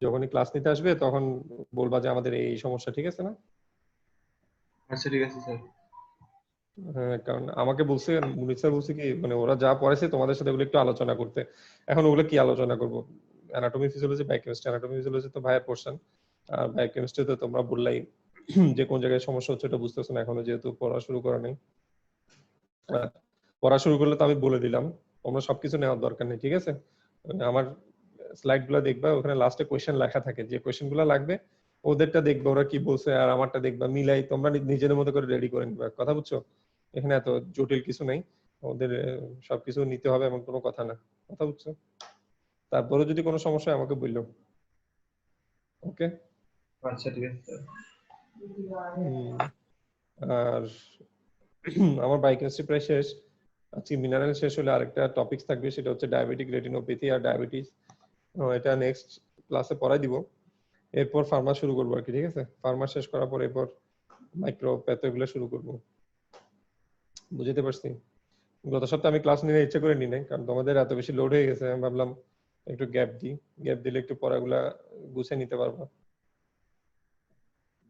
যখনই ক্লাস নিতে আসবে তখন বলবা যে আমাদের এই সমস্যা, ঠিক আছে না? আচ্ছা ঠিক আছে স্যার। হ্যাঁ, কারণ আমাকে বলছে, মুনির স্যার বলছে কি মানে ওরা যা পড়াইছে তোমাদের সাথে ওগুলো একটু আলোচনা করতে। এখন ওগুলো কি আলোচনা করব? Anatomy physiology, biochemistry, anatomy physiology তো ভাইয়ের পোরশন। আর বায়োকেমিস্ট্রি তো তোমরা বললাই যে কোন জায়গায় সমস্যা হচ্ছে এটা বুঝতেছ না এখনো, যেহেতু পড়া শুরু করা নেই। পড়া শুরু করলে তো আমি বলে দিলাম, তোমরা সবকিছু নেওয়ার দরকার নেই, ঠিক আছে? আমার স্লাইড গুলো দেখবা, ওখানে লাস্টে কোয়েশ্চেন লেখা থাকে, যে কোয়েশ্চেন গুলো লাগবে ওদেরটা দেখবা ওরা কি বলছে, আর আমারটা দেখবা, মিলাই তোমরা নিজেদের মতো করে রেডি করে নিবা। কথা বুঝছো? এখানে এত জটিল কিছু নাই। ওদের সবকিছু নিতে হবে এমন কোনো কথা না। কথা বুঝছো? তারপরে যদি কোনো সমস্যা হয় আমাকে বললো। ওকে? আচ্ছা ঠিক আছে স্যার। আর আমার বায়োকেমিস্ট্রি প্রায় শেষ। আজকে মিনারেল শেষ হলে আরেকটা টপিকস থাকবে, সেটা হচ্ছে ডায়াবেটিক রেটিনোপ্যাথি আর ডায়াবেটিস। এটা নেক্সট ক্লাসে পড়াই দিব। এরপর ফার্মা শুরু করবো আর কি, ঠিক আছে? ফার্মা শেষ করার পর এরপর মাইক্রোপ্যাথ এগুলো শুরু করবো। বুঝতে পারছি? গত সপ্তাহে আমি ক্লাস নিতে ইচ্ছে করে নি নাই, কারণ তোমাদের এত বেশি লোড হয়ে গেছে। আমি ভাবলাম একটু গ্যাপ দিই, গ্যাপ দিলে একটু পড়াগুলা গুছিয়ে নিতে পারবো।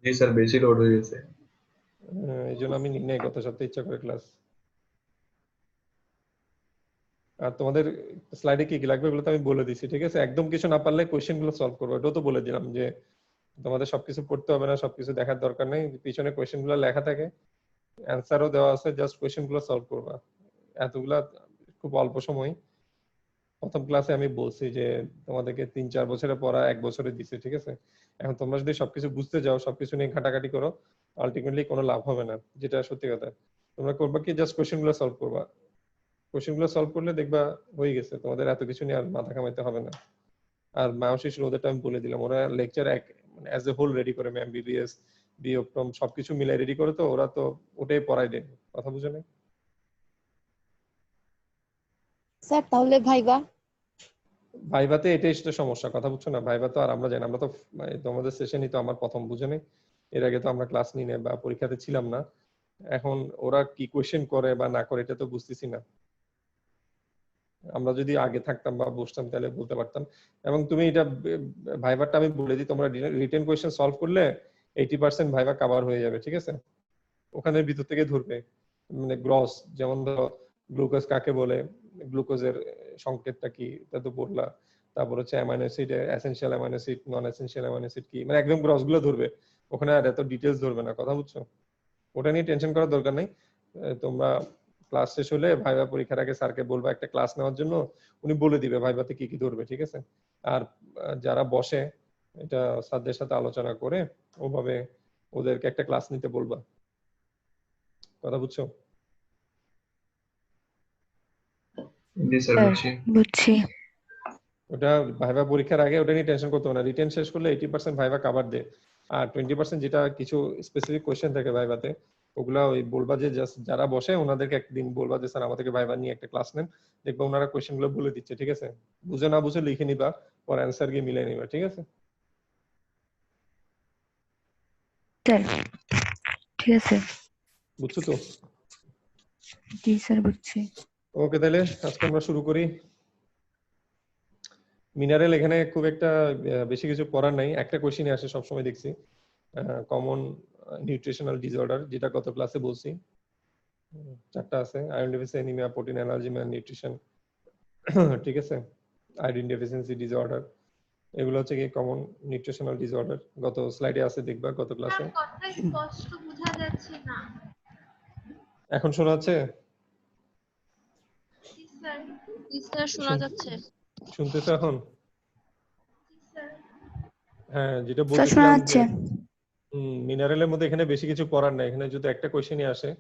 জি স্যার, বেশি লোড হয়ে গেছে। এই জন্য আমি নিই নাই গত সপ্তাহে ইচ্ছা করে ক্লাস। আর তোমাদের স্লাইডে কি কি লাগবে ওগুলো তো আমি বলে দিছি, ঠিক আছে? একদম কিছু না পারলে কোয়েশ্চেন গুলো সলভ করবো, এটাও তো বলে দিলাম যে তোমাদের সবকিছু পড়তে হবে না, সবকিছু দেখার দরকার নেই। পিছনে কোয়েশ্চেন গুলো লেখা থাকে, অ্যান্সারও দেওয়া আছে, জাস্ট কোয়েশ্চেন গুলো সলভ করবা। এতগুলা খুব অল্প সময়। প্রথম ক্লাসে আমি বলছি যে তোমাদেরকে ৩-৪ বছরের পড়া ১ বছরে দিছে, ঠিক আছে? এখন তোমরা যদি সবকিছু বুঝতে যাও, সবকিছু নিয়ে ঘাটাঘাটি করো, আলটিমেটলি কোনো লাভ হবে না, যেটা সত্যি কথা। তোমরা করবা কি, জাস্ট কোয়েশ্চেন গুলো সলভ করবা। কোয়েশ্চেন গুলো সলভ করলে দেখবা হয়ে গেছে, তোমাদের এত কিছু নিয়ে আর মাথা ঘামাইতে হবে না। আর মায়োসিস ওদেরটা আমি বলে দিলাম, ওরা লেকচার এক মানে অ্যাজ এ হোল রেডি করে, ম্যাম বিবিএস বিওপটম সবকিছু মিলাই রেডি করে, তো ওরা তো ওটাই পড়াই দেয়। কথা বুঝো না? স্যার তাহলে ভাইবা? ভাইভাতে এটাই তো সমস্যা, কথা বুঝছো না? ভাইভা তো আর আমরা জানি না, আমরা তো তোমাদের সেশনই তো আমার প্রথম, বুঝে নেই? এর আগে তো আমরা ক্লাস নিই না বা পরীক্ষাতে ছিলাম না। এখন ওরা কি কোয়েশ্চেন করে বা না করে এটা তো বুঝতেছি না। আমরা যদি আগে থাকতাম বা বসতাম তাহলে বলতে পারতাম। এবং তুমি এটা ভাইভারটা আমি বলে দিই, তোমরা রিটেন কোয়েশ্চেন সলভ করলে 80% ভাইভা কভার হয়ে যাবে, ঠিক আছে? ওখানে ভিতর থেকে ধরবে, মানে গ্রস, যেমন ধরো গ্লুকোজ কাকে বলে, গ্লুকোজের সংকেতটা কি, তা তো বললা। তারপর হচ্ছে amino acid, essential amino acid, non essential amino acid কি, মানে একদম গ্রস গুলো ধরবে। ওখানে আর এত ডিটেইলস ধরবে না, কথা বুঝছো? ওটা নিয়ে টেনশন করার দরকার নেই। তোমরা ক্লাস শেষ হলে ভাইভা পরীক্ষার আগে স্যারকে বলবা একটা ক্লাস নেওয়ার জন্য, উনি বলে দিবে ভাইভাতে কি কি ধরবে, ঠিক আছে? আর যারা বসে এটা স্যারদের সাথে আলোচনা করে ওভাবে ওদেরকে একটা ক্লাস নিতে বলবা। কথা বুঝছো? জি স্যার, স্যার বুঝছি। বুঝছি। ওটা ভাইভা পরীক্ষার আগে ওটা নিয়ে টেনশন করতে হবে না। রিটেন শেষ করলে 80% ভাইভা কভার দেয়। আর 20% যেটা কিছু স্পেসিফিক কোয়েশ্চেন থাকে ভাইভাতে, ওগুলা ওই বলবা যে জাস্ট যারা বসে ওনাদেরকে একদিন বলবা যে স্যার আমাদেরকে ভাইভা নিয়ে একটা ক্লাস নেন, দেখবা ওনারা কোয়েশ্চেন গুলো বলে দিচ্ছে, ঠিক আছে? বুঝে না বুঝে লিখে নিবা, পর অ্যান্সার গিয়ে মিলাই নিবা, ঠিক আছে? স্যার ঠিক আছে। বুঝছো তো? জি স্যার বুঝছি। ওকে, তাহলে আজকে আমরা শুরু করি। মিনারেল এখানে খুব একটা বেশি কিছু পড়ার নাই, একটা কোয়েশ্চেনই আসে সবসময় দেখছি, কমন নিউট্রিশনাল ডিসঅর্ডার, যেটা গত ক্লাসে বলছি। 4টা আছে, iron deficiency, anaemia, protein allergy, malnutrition, ঠিক আছে? আয়োডিন ডেফিসিয়েন্সি ডিসঅর্ডার, এগুলো হচ্ছে কি কমন নিউট্রিশনাল ডিসঅর্ডার। গত স্লাইডে আছে, দেখবা গত ক্লাসে। কথা স্পষ্ট বোঝা যাচ্ছে না। এখন শোনা যাচ্ছে? জি স্যার, শোনা যাচ্ছে। শুনতেছো এখন? হ্যাঁ, যেটা স্যার শোনা বলতেছিলাম যে যাচ্ছে। মিনারেলের মধ্যে এখানে বেশি কিছু পড়ার নাই, এখানে যদি একটা কোয়েশ্চেনই আসে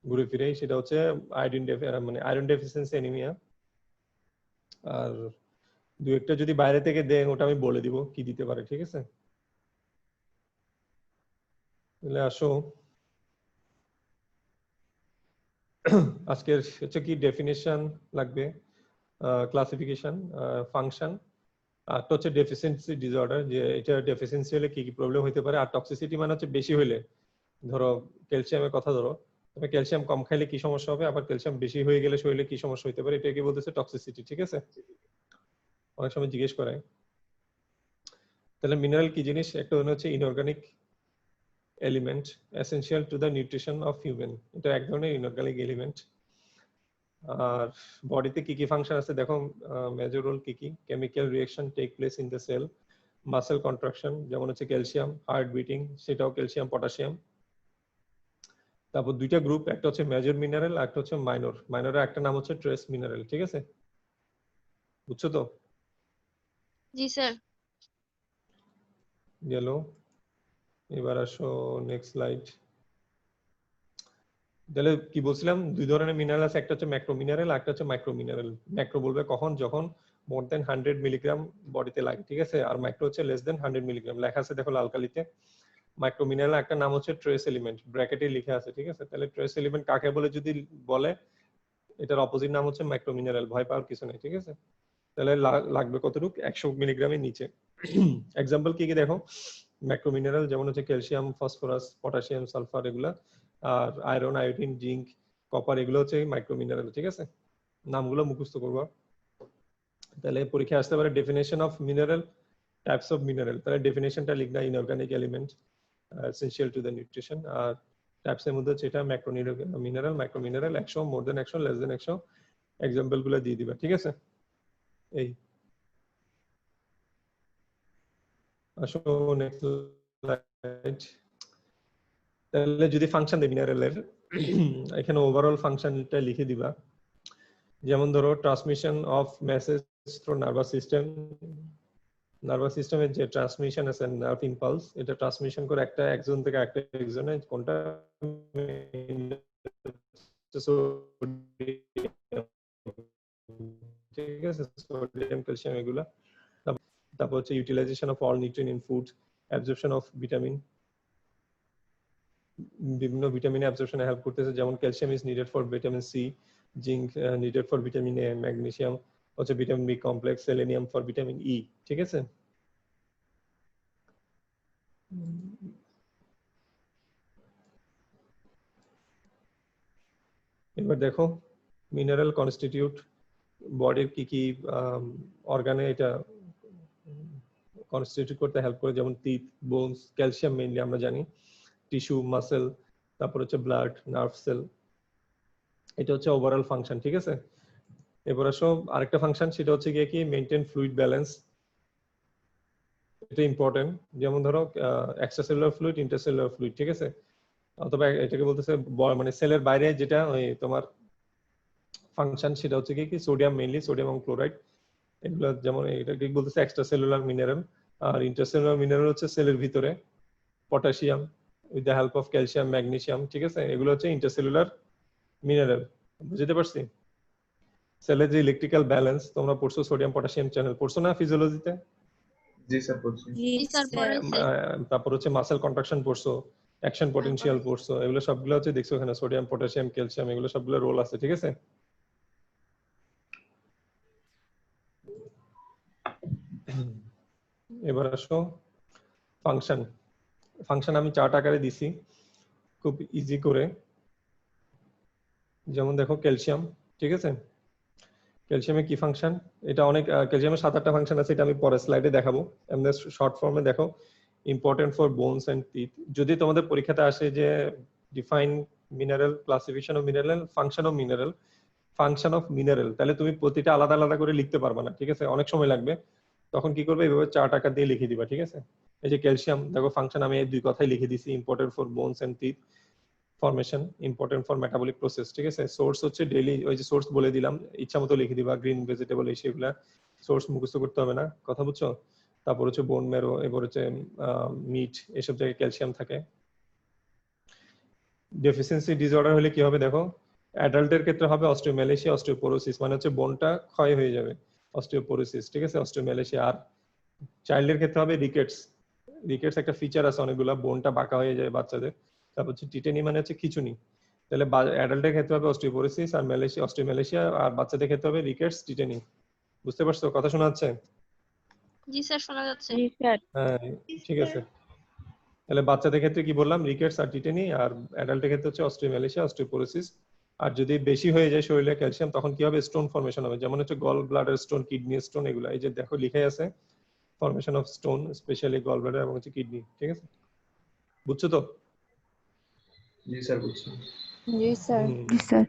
ঘুরে ফিরে, সেটা হচ্ছে মানে আয়রন ডেফিসিয়েন্সি অ্যানিমিয়া। আর দু একটা যদি বাইরে থেকে দেন ওটা আমি বলে দিব কি দিতে পারে, ঠিক আছে? তাহলে আসো, আজকের হচ্ছে কি ডেফিনেশন লাগবে, ক্লাসিফিকেশন, ফাংশন, আর তো হচ্ছে ডেফিসিয়েন্সি ডিসঅর্ডার, যে এটা ডেফিসিয়েন্সি হলে কি কি প্রবলেম হতে পারে। আর টক্সিসিটি মানে হচ্ছে বেশি হলে, ধরো ক্যালসিয়ামের কথা ধরো, তুমি ক্যালসিয়াম কম খাইলে কি সমস্যা হবে, আবার ক্যালসিয়াম বেশি হয়ে গেলে শরীরে কি সমস্যা হতে পারে, এটাকে বলতেছে টক্সিসিটি, ঠিক আছে? অনেক সময় জিজ্ঞেস করে। তাহলে মিনারেল কি জিনিস? একটা হচ্ছে inorganic element essential to the nutrition of human, এটা এক ধরনের ইনঅর্গানিক এলিমেন্ট। আর বডিতে কি কি ফাংশন আছে দেখো, মেজর রোল কি কি? Chemical reaction take place in the cell, muscle contraction যেমন হচ্ছে ক্যালসিয়াম, হার্ট বিটিং সেটাও ক্যালসিয়াম পটাশিয়াম। তারপর দুইটা গ্রুপ, একটা হচ্ছে মেজর মিনারেল আর একটা হচ্ছে মাইনর। মাইনরের একটা নাম হচ্ছে ট্রেস মিনারেল, ঠিক আছে? বুঝছো তো? জি স্যার। গেল। এবার আসো নেক্সট স্লাইড। তাহলে কি বলছিলাম, দুই ধরনের মিনারেল আছে, একটা হচ্ছে ম্যাক্রো মিনারেল আর একটা হচ্ছে মাইক্রো মিনারেল। ম্যাক্রো বলবে কখন? যখন মোর দেন 100 মিলিগ্রাম বডিতে লাগে, ঠিক আছে? আর মাইক্রো হচ্ছে লেস দেন 100 মিলিগ্রাম, লেখা আছে দেখো লাল কালিতে। মাইক্রো মিনারেল একটা নাম হচ্ছে ট্রেস এলিমেন্ট, ব্র্যাকেটে লেখা আছে, ঠিক আছে? তাহলে ট্রেস এলিমেন্ট কাকে বলে যদি বলে, এটার অপোজিট নাম হচ্ছে মাইক্রো মিনারেল, ভয় পাওয়ার কিছু নেই, ঠিক আছে? তাহলে লাগবে কতটুকু? 100 মিলিগ্রামের নিচে। এক্সাম্পল কি কি দেখো, ম্যাক্রো মিনারেল যেমন হচ্ছে ক্যালসিয়াম, ফসফরাস, পটাশিয়াম, সালফার এগুলা, আর আয়রন, আয়োডিন, জিঙ্ক, কপার এগুলো হচ্ছে মাইক্রো মিনারেল, ঠিক আছে? নামগুলো মুখস্থ করবা। তাহলে পরীক্ষায় আসতে পারে definition of mineral, types of mineral. তাহলে ডেফিনেশনটা লিখনা inorganic element essential to the nutrition. আর টাইপসের মধ্যে হচ্ছে এটা macro mineral, micro mineral, 100, more than 100, less than 100, example গুলো দিয়ে দিবা, ঠিক আছে? এই আসো নেক্সট স্লাইড। তাহলে যদি ফাংশন দেই মিনারেলের, এখানে ওভারঅল ফাংশনটা লিখে দিবা। যেমন ধরো transmission of message through nervous system, nervous সিস্টেমের যে ট্রান্সমিশন আছে নার্ভ ইম্পালস, এটা ট্রান্সমিশন করে একটা একজন থেকে আরেকটা একজনে, কোনটা? ঠিক আছে, সোডিয়াম, ক্যালসিয়াম এগুলা। তারপর হচ্ছে utilisation of all nutrient in food, absorption of vitamin, বিভিন্ন ভিটামিন অ্যাবজর্পশনে হেল্প করতেছে, যেমন calcium is needed for vitamin C, zinc needed for vitamin A, magnesium হচ্ছে vitamin B complex, selenium for vitamin E, ঠিক আছে? এবার দেখো মিনারেল কনস্টিটিউট বডির কি কি অর্গানে এটা কনস্টিটিউট করতে হেল্প করে, যেমন টিথ, বোনস, ক্যালসিয়াম মেইনলি আমরা জানি, টিস্যু, মাসেল, তারপর হচ্ছে ব্লাড, নার্ভ সেল। এটা হচ্ছে ওভারঅল ফাংশন, ঠিক আছে? এবার আসো আরেকটা ফাংশন, সেটা হচ্ছে গিয়ে কি মেইনটেইন ফ্লুইড ব্যালেন্স। এটা ইম্পর্টেন্ট। যেমন ধরো এক্সট্রাসেলুলার ফ্লুইড, ইন্টারসেলুলার ফ্লুইড, ঠিক আছে? অথবা এটাকে বলতেছে মানে সেলের বাইরে যেটা ওই তোমার ফাংশন, সেটা হচ্ছে কি সোডিয়াম, মেইনলি সোডিয়াম এবং ক্লোরাইড এগুলো। যেমন এটাকে বলতেছে এক্সট্রাসেলুলার মিনারেল। আর ইন্টারসেলুলার মিনারেল হচ্ছে সেলের ভিতরে, potassium with the help of calcium, magnesium, ঠিক আছে? এগুলো হচ্ছে ইন্টারসেলুলার মিনারেল। বুঝতে পারছি? সেলের যে ইলেকট্রিক্যাল ব্যালেন্স তোমরা পড়ছো, সোডিয়াম পটাশিয়াম চ্যানেল পড়ছো না ফিজিওলজিতে? জি স্যার বলছি। জি স্যার পড়েছি। তারপর হচ্ছে মাসেল কন্ট্রাকশন পড়ছো, অ্যাকশন পটেনশিয়াল পড়ছো, এগুলো সবগুলো হচ্ছে দেখছো এখানে সোডিয়াম, পটাশিয়াম, ক্যালসিয়াম এগুলো সবগুলো রোল আছে, ঠিক আছে? এবার আসো ফাংশন। ফাংশন আমি চার্ট আকারে দিছি খুব ইজি করে। যেমন দেখো ক্যালসিয়াম, ঠিক আছে? ক্যালসিয়ামের কি ফাংশন? এটা অনেক ক্যালসিয়ামের 7-8টা ফাংশন আছে, এটা আমি পরের স্লাইডে দেখাবো। এমনি শর্ট ফর্মে দেখো, important for bones and teeth. যদি তোমাদের পরীক্ষাতে আসে যে define mineral, classification of mineral, function of mineral, function of mineral, তাহলে তুমি প্রতিটা আলাদা আলাদা করে লিখতে পারবে না, ঠিক আছে? অনেক সময় লাগবে। তখন কি করবে, এইভাবে চার্ট আকার দিয়ে লিখে দিবা, ঠিক আছে? এই যে ক্যালসিয়াম দেখো ফাংশন আমি এই দুই কথাই লিখে দিছি, important for bones and teeth formation, important for metabolic process, ঠিক আছে? সোর্স হচ্ছে ডেইলি, ওই যে সোর্স বলে দিলাম, ইচ্ছা মতো লিখে দিবা, গ্রিন ভেজিটেবল এই সেগুলা সোর্স মুখস্থ করতে হবে না, কথা বুঝছো? তারপর হচ্ছে বোন ম্যারো, এবার হচ্ছে মিট, এসব জায়গায় ক্যালসিয়াম থাকে। ডেফিসিয়েন্সি ডিসঅর্ডার হলে কি হবে দেখো, অ্যাডাল্টের ক্ষেত্রে হবে অস্টিওম্যালেশিয়া, অস্টিওপোরোসিস, মানে হচ্ছে বোনটা ক্ষয় হয়ে যাবে, অস্টিওপোরোসিস, ঠিক আছে? অস্টিওম্যালেশিয়া। আর চাইল্ডের ক্ষেত্রে হবে রিকেটস। রিকেটস একটা ফিচার আছে অনেকগুলা, বোনটা বাঁকা হয়ে যায় বাচ্চাদের। তারপর হচ্ছে টিটেনি, মানে হচ্ছে খিঁচুনি। তাহলে অ্যাডাল্টের ক্ষেত্রে হবে অস্টিওপোরোসিস আর ম্যালেশিয়া, অস্টিওম্যালেশিয়া, আর বাচ্চাদের ক্ষেত্রে হবে রিকেটস, টিটেনি। বুঝতে পারছো? কথা শোনা যাচ্ছে? জি স্যার শোনা যাচ্ছে। জি স্যার। হ্যাঁ ঠিক আছে। তাহলে বাচ্চাদের ক্ষেত্রে কি বললাম, রিকেটস আর টিটেনি, আর অ্যাডাল্টের ক্ষেত্রে হচ্ছে অস্টিওম্যালেশিয়া, অস্টিওপোরোসিস। আর যদি বেশি হয়ে যায় শরীরে ক্যালসিয়াম, তখন কি হবে, স্টোন ফর্মেশন হবে, যেমন হচ্ছে gall bladder stone, kidney stone, এগুলা। এই যে দেখো লিখাই আছে formation of stone specially gallbladder এবং হচ্ছে কিডনি, ঠিক আছে? বুঝছো তো? জি স্যার বুঝছি। জি স্যার। হুম। জি স্যার।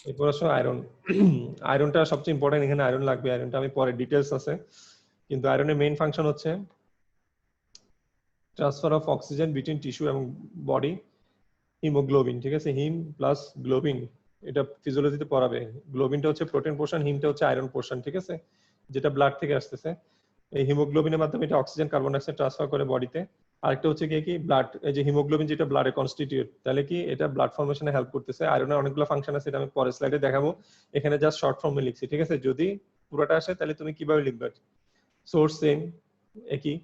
এরপর আসো আয়রন। আয়রনটা সবচেয়ে ইম্পর্টেন্ট, এখানে আয়রন লাগবে, আয়রনটা আমি পরে ডিটেলস আছে, কিন্তু আয়রনের মেইন ফাংশন হচ্ছে transfer of oxygen between tissue এবং বডি, হিমোগ্লোবিন, ঠিক আছে? হিম প্লাস গ্লোবিন, এটা ফিজিওলজিতে পড়াবে। গ্লোবিনটা হচ্ছে প্রোটিন পোর্শন, হিমটা হচ্ছে আয়রন পোর্শন, ঠিক আছে? যেটা ব্লাড থেকে আসতেছে। এই হিমোগ্লোবিনের মাধ্যমে এটা অক্সিজেন কার্বন ডাইঅক্সাইড ট্রান্সফার করে বডিতে। আরেকটা হচ্ছে কি ব্লাড, এই যে হিমোগ্লোবিন যেটা ব্লাডে কনস্টিটিউট, তাহলে কি এটা ব্লাড ফর্মেশনে হেল্প করতেছে। আয়রনের অনেকগুলো ফাংশন আছে, এটা আমি পরের স্লাইডে দেখাবো, এখানে জাস্ট শর্ট ফর্মে লিখছি, ঠিক আছে? যদি পুরোটা আসে তাহলে তুমি কিভাবে লিখবে? সোর্স সেম একই।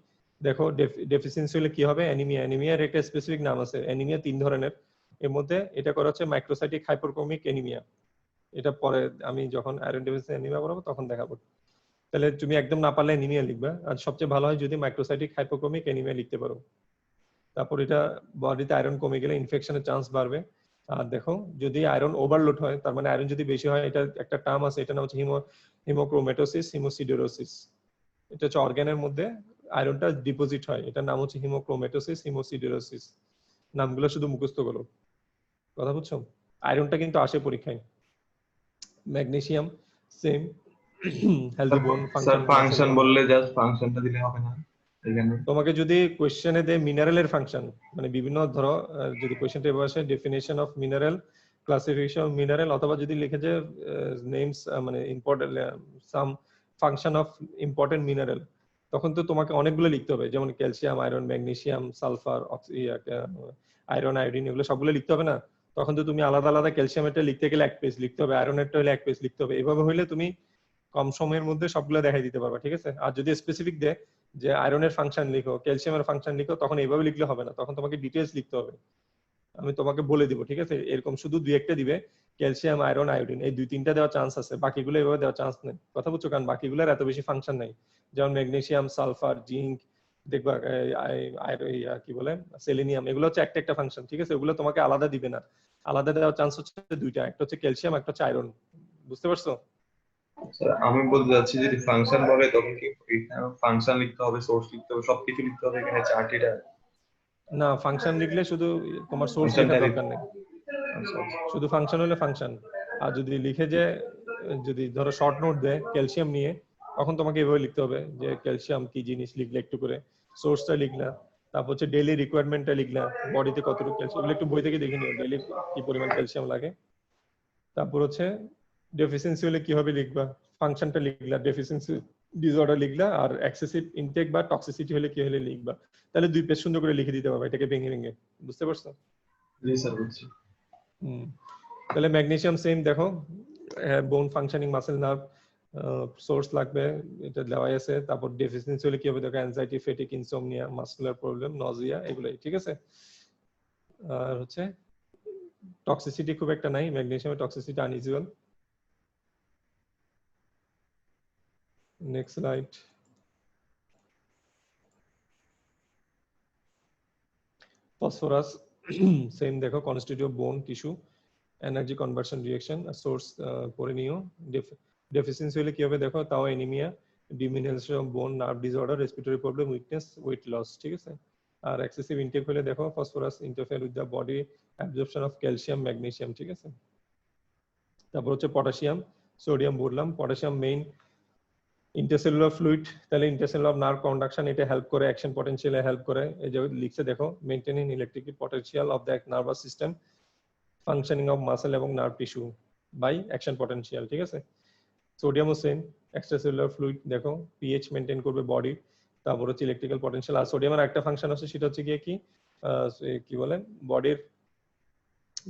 দেখো ডেফিসিয়েন্সি হলে কি হবে? অ্যানিমিয়া। অ্যানিমিয়ার একটা স্পেসিফিক নাম আছে। অ্যানিমিয়া 3 ধরনের, এর মধ্যে এটা করা হচ্ছে মাইক্রোসাইটিক হাইপোক্রোমিক অ্যানিমিয়া। এটা পরে আমি যখন আয়রন ডেফিসিয়েন্সি অ্যানিমিয়া পড়াবো তখন দেখাবো। তাহলে তুমি একদম না পারলে অ্যানিমিয়া লিখবা, আর সবচেয়ে ভালো হয় যদি মাইক্রোসাইটিক হাইপোক্রোমিক অ্যানিমিয়া লিখতে পারো। তারপর এটা বডিতে আয়রন কমে গেলে ইনফেকশনের চান্স বাড়বে। আর দেখো যদি আয়রন ওভারলোড হয়, তার মানে আয়রন যদি বেশি হয়, এটা একটা টার্ম আছে, এটা নাম হচ্ছে হিমোক্রোমেটোসিস, হিমোসিডোরোসিস। এটা হচ্ছে অর্গানের মধ্যে আয়রনটা ডিপোজিট হয়, এটার নাম হচ্ছে হিমোক্রোমেটোসিস, হিমোসিডোরোসিস। নামগুলো শুধু মুখস্থ করো, কথা বুঝছো? আয়রনটা কিন্তু আসে পরীক্ষায়। ম্যাগনেসিয়াম সেম, হেলদি বোন স্যার ফাংশন, ফাংশন বললে জাস্ট ফাংশনটা দিলে হবে না এখানে? তোমাকে যদি কোশ্চেনে দেয় মিনারেলের ফাংশন, মানে বিভিন্ন ধরো যদি কোশ্চেনটা এভাবে আসে definition of mineral, classification of mineral, অথবা যদি লিখে যে নেমস মানে important some function of important mineral, তখন তো তোমাকে অনেকগুলো লিখতে হবে, যেমন calcium, iron, magnesium, sulphur, iron, iodine, এগুলো সবগুলো লিখতে হবে না? তখন তো তুমি আলাদা আলাদা ক্যালসিয়ামেরটা লিখতে গেলে 1 পেজ লিখতে হবে, আয়রনেরটা হলে 1 পেজ লিখতে হবে। এভাবে হইলে তুমি কম সময়ের মধ্যে সবগুলো দেখাই দিতে পারবা, ঠিক আছে? আর যদি স্পেসিফিক দেয় যে আয়রনের ফাংশন লিখো, ক্যালসিয়ামের ফাংশন লিখো, তখন এইভাবে লিখলে হবে না, তখন তোমাকে ডিটেইলস লিখতে হবে। আমি তোমাকে বলে দিব, ঠিক আছে? এরকম শুধু দুই একটা দিবে, ক্যালসিয়াম, আয়রন, আয়োডিন, এই 2-3টা দেওয়ার চান্স আছে, বাকিগুলো এভাবে দেওয়ার চান্স নেই, কথা বুঝছো? কারণ বাকিগুলোর এত বেশি ফাংশন নাই। যেমন ম্যাগনেসিয়াম, সালফার, জিঙ্ক, দেখবা কি বলে সেলেনিয়াম, এগুলো হচ্ছে একটা একটা ফাংশন, ঠিক আছে? ওগুলো তোমাকে আলাদা দিবে না। আলাদা দেওয়ার চান্স হচ্ছে দুইটা, একটা হচ্ছে ক্যালসিয়াম, একটা হচ্ছে আয়রন। বুঝতে পারছো? স্যার আমি বলতে চাচ্ছি যদি ফাংশন বলে তখন কি ফাংশন লিখতে হবে, সোর্স লিখতে হবে, সবকিছু লিখতে হবে এখানে চার্টিটা? না, ফাংশন লিখলে শুধু তোমার সোর্স ফাংশনটা লেখার দরকার নেই, আচ্ছা আচ্ছা। শুধু ফাংশন হলে ফাংশন। আর যদি লিখে যে যদি ধরো শর্ট নোট দেয় ক্যালসিয়াম নিয়ে, তখন তোমাকে এভাবে লিখতে হবে যে ক্যালসিয়াম কি জিনিস, লিখলে একটু করে সোর্সটা লিখলা, তারপর হচ্ছে ডেইলি রিকোয়ারমেন্টটা লিখলা, বডিতে কতটুকু ক্যালসিয়াম, এগুলো একটু বই থেকে দেখে নিও ডেইলি কি পরিমাণ ক্যালসিয়াম লাগে। তারপর হচ্ছে ডেফিসিয়েন্সি হলে কিভাবে লিখবা, ফাংশনটা লিখলা, ডেফিসিয়েন্সি ডিসঅর্ডার লিখলা, আর এক্সেসিভ ইনটেক বা টক্সিসিটি হলে কি হলে লিখবা। তাহলে 2 পেজ সুন্দর করে লিখে দিতে পারবে এটাকে ভেঙে ভেঙে। বুঝতে পারছো? জি স্যার বুঝছি। তাহলে ম্যাগনেসিয়াম সেম, দেখো বোন ফাংশনিং, মাসেল নার্ভ, সোর্স লাগবে, এটা দেওয়াই আছে। তারপর ডেফিসিয়েন্সি হলে কি হবে দেখো, anxiety, fatigue, insomnia, muscular problem, nausea, এগুলাই, ঠিক আছে? আর হচ্ছে টক্সিসিটি খুব একটা নাই, ম্যাগনেসিয়ামের toxicity unusual. Next slide. Phosphorus same, দেখো constitute bone tissue, energy conversion reaction, source পড়ে নিও। ডেফিসিয়েন্সি হলে কি হবে দেখো, তাও anaemia, demineralisation of bone, nerve disorder, respiratory problem, weakness, weight loss, ঠিক আছে? আর এক্সেসিভ ইনটেক হলে দেখো phosphorus interfere with the body absorption of calcium, magnesium, ঠিক আছে? তারপর হচ্ছে পটাশিয়াম, সোডিয়াম বললাম। পটাশিয়াম মেইন ইন্টারসেলুলার ফ্লুইড, তাহলে ইন্টারসেলুলার নার্ভ কন্ডাকশন, এটা হেল্প করে, অ্যাকশন পটেনশিয়ালে হেল্প করে। এই যে লিখছে দেখো, maintaining electric potential of the nervous system, functioning of muscle এবং nerve tissue by action potential, ঠিক আছে? সোডিয়ামও সেম, এক্সট্রাসেলুলার ফ্লুইড, দেখো পিএইচ মেইনটেইন করবে বডি। তারপর হচ্ছে ইলেকট্রিক্যাল পটেনশিয়াল। আর সোডিয়ামের একটা ফাংশন আছে, সেটা হচ্ছে গিয়ে কি বলে, বডির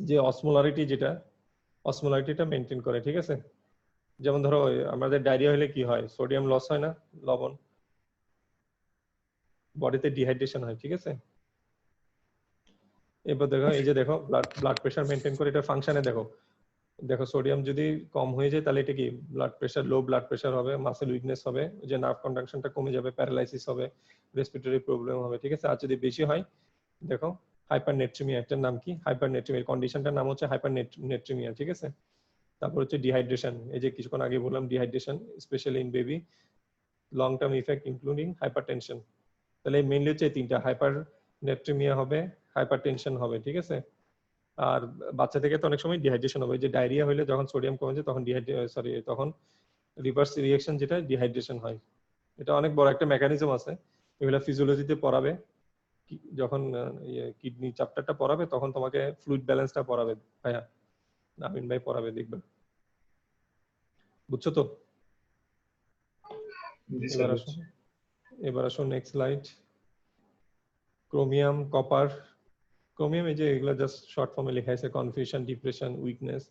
যে অসমোলারিটি, যেটা অসমোলারিটিটা মেইনটেইন করে, ঠিক আছে? যেমন ধরো আমাদের ডায়রিয়া হলে কি হয়, সোডিয়াম লস হয় না, লবণ, বডিতে ডিহাইড্রেশন হয়, ঠিক আছে? এবার দেখো এই যে দেখো ব্লাড প্রেশার মেইনটেইন করে, এটা ফাংশনে দেখো, দেখো সোডিয়াম যদি কম হয়ে যায় তাহলে এটা কি ব্লাড প্রেশার, লো ব্লাড প্রেশার হবে, মাসেল উইকনেস হবে, যে নার্ভ কন্ডাকশনটা কমে যাবে, প্যারালাইসিস হবে, রেসপিরেটরি প্রবলেম হবে, ঠিক আছে? আর যদি বেশি হয় দেখো হাইপারনেট্রিমিয়া, এটার নাম কি, হাইপারনেট্রিমিয়া, কন্ডিশনটার নাম হচ্ছে হাইপারনেট্রিমিয়া, ঠিক আছে? তারপর হচ্ছে ডিহাইড্রেশন, এই যে কিছুক্ষণ আগে বললাম dehydration, specially in baby, long term effect including hypertension. তাহলে মেইনলি হচ্ছে এই তিনটা, হাইপারনেট্রিমিয়া হবে, হাইপারটেনশন হবে, ঠিক আছে। আর বাচ্চা থেকে তো অনেক সময় ডিহাইড্রেশন হবে, যে ডায়রিয়া হলে যখন সোডিয়াম কমে যায় তখন তখন রিভার্স রিঅ্যাকশন যেটা ডিহাইড্রেশন হয়। এটা অনেক বড় একটা মেকানিজম আছে, এগুলা ফিজিওলজিতে পড়াবে যখন কিডনি চ্যাপ্টারটা পড়াবে, তখন তোমাকে ফ্লুইড ব্যালেন্সটা পড়াবে ভাইয়া, আমিন ভাই পড়াবে, দেখবে। বুঝছো তো? জি এবার স্যার। আসো, এবার আসো next slide. Chromium, copper. Chromium এই যে এগুলা জাস্ট শর্ট ফর্মে লেখা আছে, কনফিউশন, ডিপ্রেশন, উইকনেস।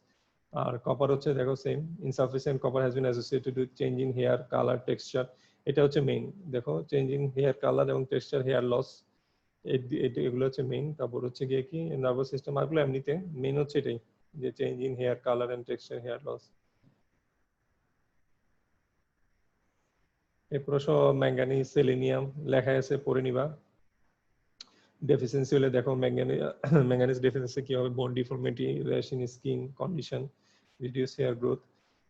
আর কপার হচ্ছে দেখো same, insufficient copper has been associated with change in hair colour, texture. এটা হচ্ছে মেইন, দেখো চেঞ্জ ইন হেয়ার কালার এবং টেক্সচার, হেয়ার লস, এগুলো হচ্ছে মেইন। তারপর হচ্ছে গিয়ে কি নার্ভাস সিস্টেম, আরগুলো এমনিতে, মেইন হচ্ছে এটাই যে change in hair colour and texture, hair loss. এরপর ম্যাঙ্গানিজ, সেলেনিয়াম লেখা আছে, পড়ে নিবা। ডেফিসিয়েন্সি হলে দেখো ম্যাঙ্গানিজ ডেফিসিয়েন্সি কি হবে, bone deformity, rash in skin condition, reduce hair growth.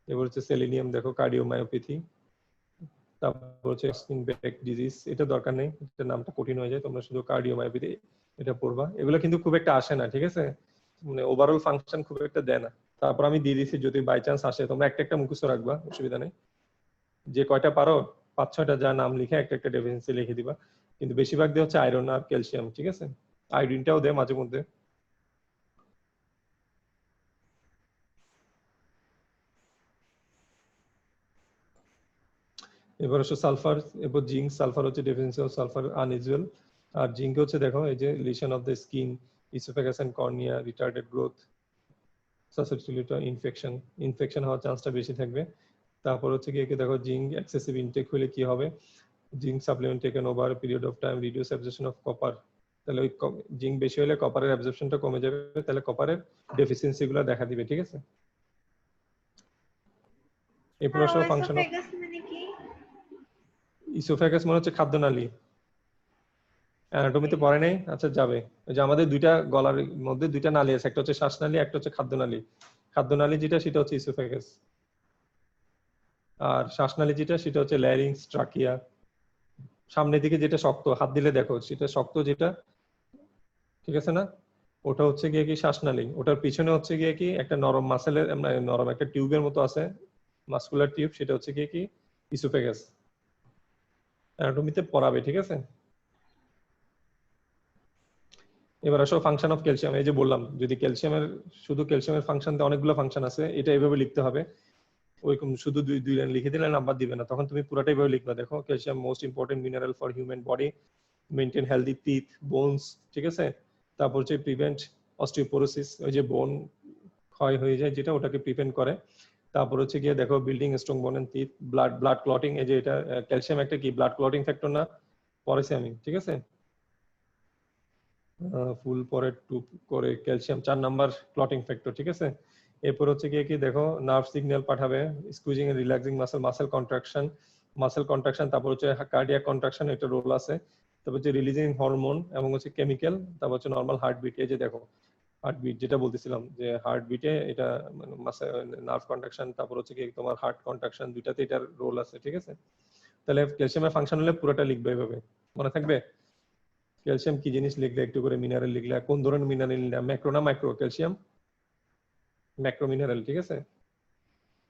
এবার হচ্ছে সেলেনিয়াম দেখো কার্ডিওমায়োপ্যাথি। তারপর হচ্ছে স্কিন ব্যাক ডিজিজ, এটা দরকার নেই, এটা নামটা কঠিন হয়ে যায়, তোমরা শুধু কার্ডিওমায়োপ্যাথি এটা পড়বা। এগুলো কিন্তু খুব একটা আসে না, ঠিক আছে, মানে ওভারঅল ফাংশন খুব একটা দেয় না। তারপর আমি দিয়ে দিচ্ছি, যদি বাই চান্স আসে তোমরা একটা একটা মুখস্থ রাখবা, অসুবিধা নেই। যে কয়টা পারো 5-6টা যা নাম লিখে একটা একটা ডেফিসিয়েন্সি লিখে দিবা। কিন্তু বেশিরভাগ দিয়ে হচ্ছে আয়রন আর ক্যালসিয়াম, ঠিক আছে, আয়োডিনটাও দেয় মাঝে মধ্যে। এবার হচ্ছে সালফার, এরপর জিঙ্ক। সালফার হচ্ছে ডেফিসিয়েন্সি অফ সালফার আনইউজুয়াল। আর জিঙ্ক হচ্ছে দেখো এই যে lesion of the skin, oesophagus and cornea, retarded growth, susceptibility infection, infection হওয়ার চান্সটা বেশি থাকবে। তারপর হচ্ছে কি দেখো জিঙ্ক এক্সেসিভ ইনটেক হলে কি হবে, zinc supplement taken over period of time reduce absorption of copper. তাহলে ওই জিঙ্ক বেশি হলে কপারের অ্যাবজর্পশনটা কমে যাবে, তাহলে কপারের ডেফিসিয়েন্সি গুলো দেখা দিবে, ঠিক আছে। এরপর ফাংশন অফ ইসোফেগাস মানে হচ্ছে খাদ্যনালী, অ্যানাটমিতে পড়ে নাই, আচ্ছা যাবে। ওই যে আমাদের দুইটা গলার মধ্যে দুইটা নালী আছে, একটা হচ্ছে শ্বাসনালী, একটা হচ্ছে খাদ্যনালী। খাদ্যনালী যেটা সেটা হচ্ছে ইসোফেগাস, আর শ্বাসনালী যেটা সেটা হচ্ছে ল্যারিংস, ট্রাকিয়া। সামনের দিকে যেটা শক্ত, হাত দিলে দেখো সেটা শক্ত যেটা, ঠিক আছে না, ওটা হচ্ছে গিয়ে কি শ্বাসনালী। ওটার পিছনে হচ্ছে গিয়ে কি একটা নরম মাসেলের, নরম একটা টিউবের মতো আছে, মাসকুলার টিউব, সেটা হচ্ছে গিয়ে কি ইসোফেগাস। অ্যানাটমিতে পড়াবে, ঠিক আছে। এবার আসো ফাংশন অফ ক্যালসিয়াম। এই যে বললাম, যদি ক্যালসিয়ামের শুধু ক্যালসিয়ামের ফাংশন দেয়, অনেকগুলো ফাংশন আছে, এটা এইভাবে লিখতে হবে। ওইরকম শুধু দুই লাইন লিখে দিলে নাম্বার দিবে না, তখন তুমি পুরোটাই ভাবে লিখবা। দেখো calcium most important mineral for human body, maintain healthy teeth, bones, ঠিক আছে। তারপর হচ্ছে প্রিভেন্ট অস্টিওপোরোসিস, ওই যে বোন ক্ষয় হয়ে যায় যেটা, ওটাকে প্রিভেন্ট করে। তারপর হচ্ছে গিয়ে দেখো বিল্ডিং স্ট্রং বোন এন্ড টিথ, ব্লাড ক্লটিং, এই যে এটা ক্যালসিয়াম একটা কি ব্লাড ক্লটিং ফ্যাক্টর না, পড়েছি আমি, ঠিক আছে। ফুল পরে 2 করে ক্যালসিয়াম 4 নাম্বার ক্লটিং ফ্যাক্টর, ঠিক আছে। এরপর হচ্ছে গিয়ে কি দেখো নার্ভ সিগন্যাল পাঠাবে, squeezing and relaxing muscle contraction, তারপর হচ্ছে কার্ডিয়াক কন্ট্রাকশন, এটা রোল আছে। তারপর হচ্ছে রিলিজিং হরমোন এবং হচ্ছে কেমিক্যাল, তারপর হচ্ছে নরমাল হার্টবিট। এই যে দেখো হার্টবিট যেটা বলতেছিলাম, যে হার্টবিটে এটা নার্ভ কন্ট্রাকশন, তারপর হচ্ছে কি তোমার হার্ট কন্ট্রাকশন, দুইটাতে এটার রোল আছে, ঠিক আছে। তাহলে ক্যালসিয়ামের ফাংশন হলে পুরোটা লিখবে এভাবে, মনে থাকবে। ক্যালসিয়াম কি জিনিস লিখলে, একটু করে মিনারেল লিখলে, কোন ধরনের মিনারেল নিলাম, ম্যাক্রো না মাইক্রো, ক্যালসিয়াম ম্যাক্রো মিনারেল, ঠিক আছে।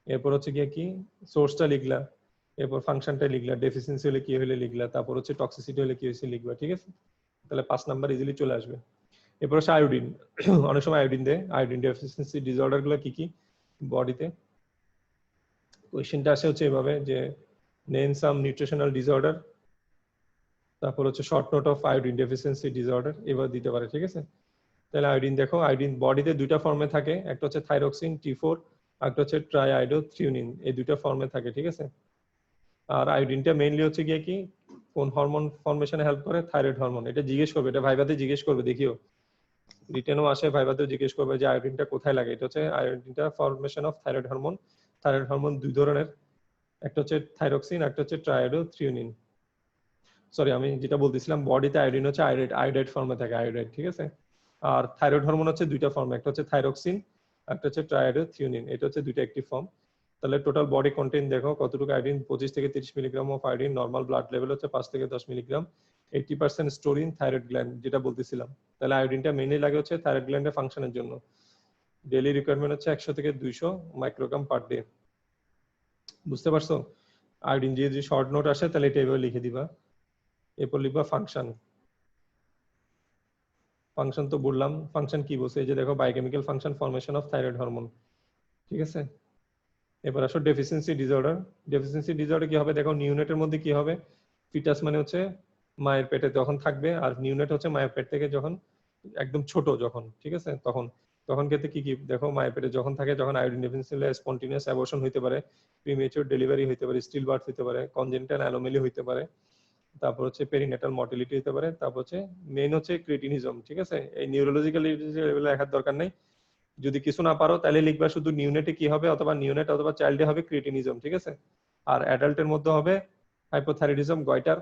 এরপর হচ্ছে গিয়ে কি সোর্সটা লিখলা, এরপর ফাংশনটা লিখলা, ডেফিসিয়েন্সি হলে কি হলে লিখলা, তারপর হচ্ছে টক্সিসিটি হলে কি হয়েছে লিখবা, ঠিক আছে। তাহলে 5 নাম্বার ইজিলি চলে আসবে। এরপর হচ্ছে আয়োডিন, অনেক সময় আয়োডিন দেয়। আয়োডিন ডেফিসিয়েন্সি ডিসঅর্ডার গুলো কি কি বডিতে, কোয়েশ্চেনটা আসে হচ্ছে এভাবে যে নেম সাম নিউট্রিশনাল ডিসঅর্ডার, তারপর হচ্ছে short note of iodine deficiency disorder, এবার দিতে পারে, ঠিক আছে। তাহলে আয়োডিন দেখো, আয়োডিন বডিতে দুইটা ফর্মে থাকে, একটা হচ্ছে থাইরক্সিন T4, একটা হচ্ছে ট্রাইআইডোথ্রিওনিন, এই দুইটা ফর্মে থাকে, ঠিক আছে। আর আয়োডিনটা মেইনলি হচ্ছে গিয়ে কি কোন হরমোন ফর্মেশনে হেল্প করে, থাইরয়েড হরমোন। এটা জিজ্ঞেস করবে, এটা ভাইভাতে জিজ্ঞেস করবে, দেখিও রিটেনও আসে, ভাইভাতেও জিজ্ঞেস করবে যে আয়োডিনটা কোথায় লাগে। এটা হচ্ছে আয়োডিনটা formation of thyroid hormone. Thyroid hormone দুই ধরনের, একটা হচ্ছে থাইরক্সিন, একটা হচ্ছে ট্রাইআইডোথ্রিওনিন। সরি, আমি যেটা বলতেছিলাম, বডিতে আয়োডিন হচ্ছে আয়োডাইড ফর্মে থাকে, আয়োডাইড, ঠিক আছে। আর থাইরয়েড হরমোন হচ্ছে দুইটা ফর্ম, একটা হচ্ছে থাইরক্সিন, একটা হচ্ছে ট্রাইআইডোথ্রিওনিন, এটা হচ্ছে দুইটা অ্যাক্টিভ ফর্ম। তাহলে টোটাল বডি কন্টেন্ট দেখো কতটুকু আয়োডিন, 25 থেকে 30 milligram of iodine, normal blood level হচ্ছে 5 থেকে 10 milligram, 80% store in thyroid gland, যেটা বলতেছিলাম। তাহলে আয়োডিনটা মেইনলি লাগে হচ্ছে থাইরয়েড গ্ল্যান্ডের ফাংশনের জন্য। ডেইলি রিকোয়ারমেন্ট হচ্ছে 100 থেকে 200 মাইক্রোগ্রাম পার ডে। বুঝতে পারছো? আয়োডিন যে শর্ট নোট আসে তাহলে এটা এভাবে লিখে দিবা। এরপর লিখবা ফাংশন। ফাংশন তো বললাম, ফাংশন কি বলছে, এই যে দেখো biochemical function, formation of thyroid hormone, ঠিক আছে। এবার আসো ডেফিসিয়েন্সি ডিসঅর্ডার। ডেফিসিয়েন্সি ডিসঅর্ডার কি হবে দেখো, নিউনেটের মধ্যে কি হবে, ফিটাস মানে হচ্ছে মায়ের পেটে যখন থাকবে, আর নিউনেট হচ্ছে মায়ের পেট থেকে যখন একদম ছোট যখন, ঠিক আছে, তখন তখন ক্ষেত্রে কি কি দেখো, মায়ের পেটে যখন থাকে, যখন আয়োডিন ডেফিসিয়েন্সি হলে স্পন্টেনিয়াস অ্যাবর্শন হইতে পারে, প্রিমেচিউর ডেলিভারি হইতে পারে, স্টিল বার্থ হইতে পারে, কনজেনিটাল অ্যানোমালি হইতে পারে, তারপর হচ্ছে পেরিনেটাল মর্টালিটি হতে পারে, তারপর হচ্ছে মেইন হচ্ছে ক্রিটিনিজম, ঠিক আছে। এই নিউরোলজিক্যাল লেভেলে লেখার দরকার নেই, যদি কিছু না পারো তাহলে লিখবা শুধু নিউনেটে কি হবে, অথবা নিউনেট অথবা চাইল্ডে হবে ক্রিটিনিজম, ঠিক আছে। আর অ্যাডাল্টের মধ্যে হবে হাইপোথাইরয়েডিজম, গয়টার,